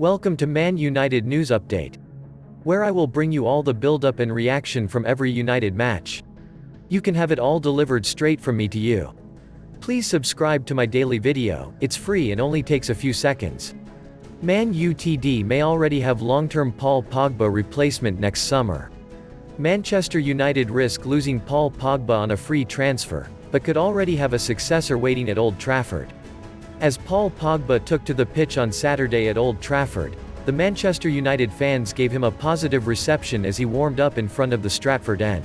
Welcome to Man United News Update, where I will bring you all the build-up and reaction from every United match. You can have it all delivered straight from me to you. Please subscribe to my daily video, it's free and only takes a few seconds. Man Utd may already have long-term Paul Pogba replacement next summer. Manchester United risk losing Paul Pogba on a free transfer, but could already have a successor waiting at Old Trafford. As Paul Pogba took to the pitch on Saturday at Old Trafford, the Manchester United fans gave him a positive reception as he warmed up in front of the Trafford end.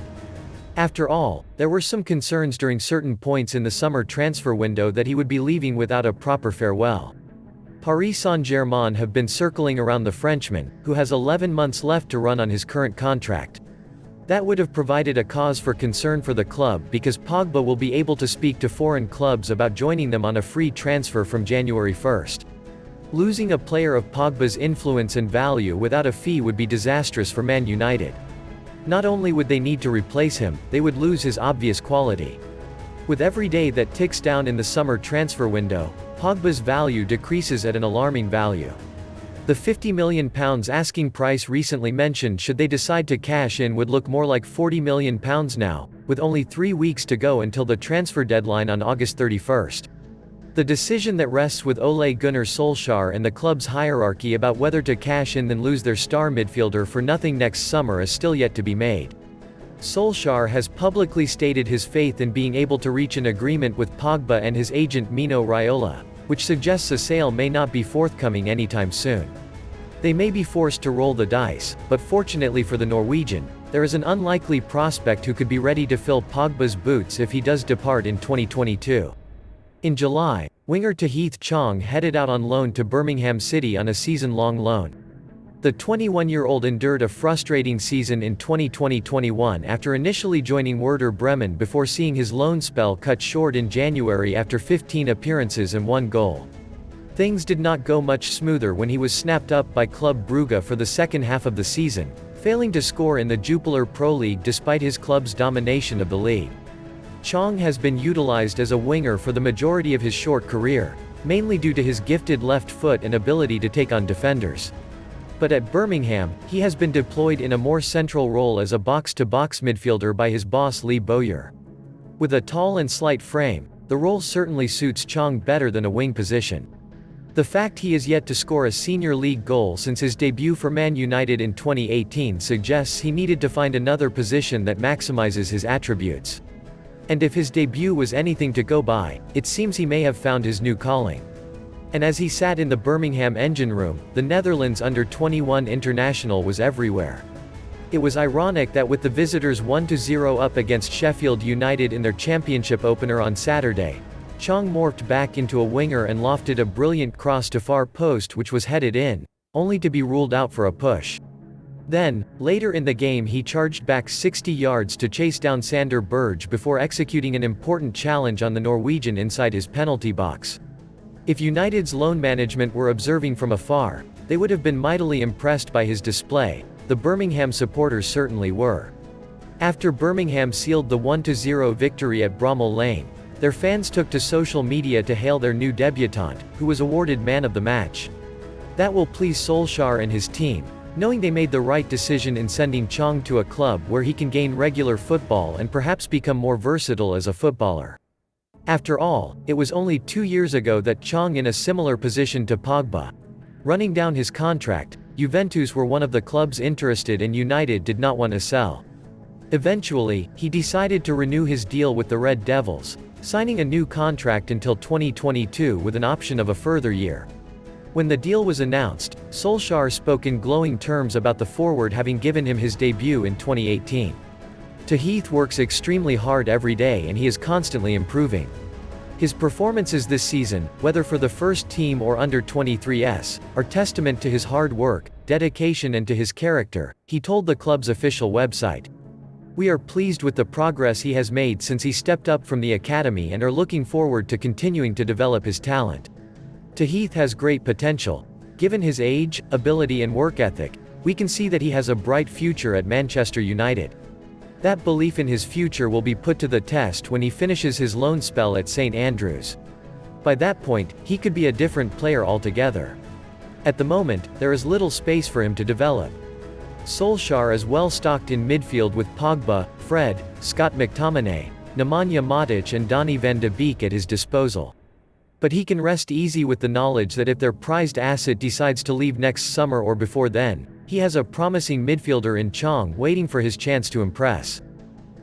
After all, there were some concerns during certain points in the summer transfer window that he would be leaving without a proper farewell. Paris Saint-Germain have been circling around the Frenchman, who has 11 months left to run on his current contract. That would have provided a cause for concern for the club because Pogba will be able to speak to foreign clubs about joining them on a free transfer from January 1st. Losing a player of Pogba's influence and value without a fee would be disastrous for Man United. Not only would they need to replace him, they would lose his obvious quality. With every day that ticks down in the summer transfer window, Pogba's value decreases at an alarming value. The £50 million asking price recently mentioned should they decide to cash in would look more like £40 million now, with only 3 weeks to go until the transfer deadline on August 31st. The decision that rests with Ole Gunnar Solskjaer and the club's hierarchy about whether to cash in than lose their star midfielder for nothing next summer is still yet to be made. Solskjaer has publicly stated his faith in being able to reach an agreement with Pogba and his agent Mino Raiola, which suggests a sale may not be forthcoming anytime soon. They may be forced to roll the dice, but fortunately for the Norwegian, there is an unlikely prospect who could be ready to fill Pogba's boots if he does depart in 2022. In July, winger Tahith Chong headed out on loan to Birmingham City on a season-long loan. The 21-year-old endured a frustrating season in 2020-21 after initially joining Werder Bremen before seeing his loan spell cut short in January after 15 appearances and 1 goal. Things did not go much smoother when he was snapped up by Club Brugge for the second half of the season, failing to score in the Jupiler Pro League despite his club's domination of the league. Chong has been utilized as a winger for the majority of his short career, mainly due to his gifted left foot and ability to take on defenders. But at Birmingham, he has been deployed in a more central role as a box-to-box midfielder by his boss Lee Bowyer. With a tall and slight frame, the role certainly suits Chong better than a wing position. The fact he is yet to score a senior league goal since his debut for Man United in 2018 suggests he needed to find another position that maximizes his attributes. And if his debut was anything to go by, it seems he may have found his new calling. And as he sat in the Birmingham engine room, the Netherlands under-21 international was everywhere. It was ironic that with the visitors 1-0 up against Sheffield United in their championship opener on Saturday, Chong morphed back into a winger and lofted a brilliant cross to far post which was headed in, only to be ruled out for a push. Then, later in the game he charged back 60 yards to chase down Sander Berge before executing an important challenge on the Norwegian inside his penalty box. If United's loan management were observing from afar, they would have been mightily impressed by his display. The Birmingham supporters certainly were. After Birmingham sealed the 1-0 victory at Bramall Lane, their fans took to social media to hail their new debutant, who was awarded Man of the Match. That will please Solskjaer and his team, knowing they made the right decision in sending Chong to a club where he can gain regular football and perhaps become more versatile as a footballer. After all, it was only 2 years ago that Chong in a similar position to Pogba. Running down his contract, Juventus were one of the clubs interested and United did not want to sell. Eventually, he decided to renew his deal with the Red Devils, signing a new contract until 2022 with an option of a further year. When the deal was announced, Solskjaer spoke in glowing terms about the forward having given him his debut in 2018. Tahith works extremely hard every day and he is constantly improving. His performances this season, whether for the first team or under-23s, are testament to his hard work, dedication and to his character, he told the club's official website. We are pleased with the progress he has made since he stepped up from the academy and are looking forward to continuing to develop his talent. Tahith has great potential. Given his age, ability and work ethic, we can see that he has a bright future at Manchester United. That belief in his future will be put to the test when he finishes his loan spell at St Andrews. By that point, he could be a different player altogether. At the moment, there is little space for him to develop. Solskjaer is well stocked in midfield with Pogba, Fred, Scott McTominay, Nemanja Matic and Donny van de Beek at his disposal. But he can rest easy with the knowledge that if their prized asset decides to leave next summer or before then, he has a promising midfielder in Chong waiting for his chance to impress.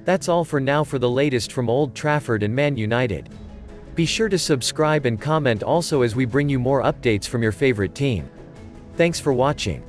That's all for now for the latest from Old Trafford and Man United. Be sure to subscribe and comment also as we bring you more updates from your favorite team. Thanks for watching.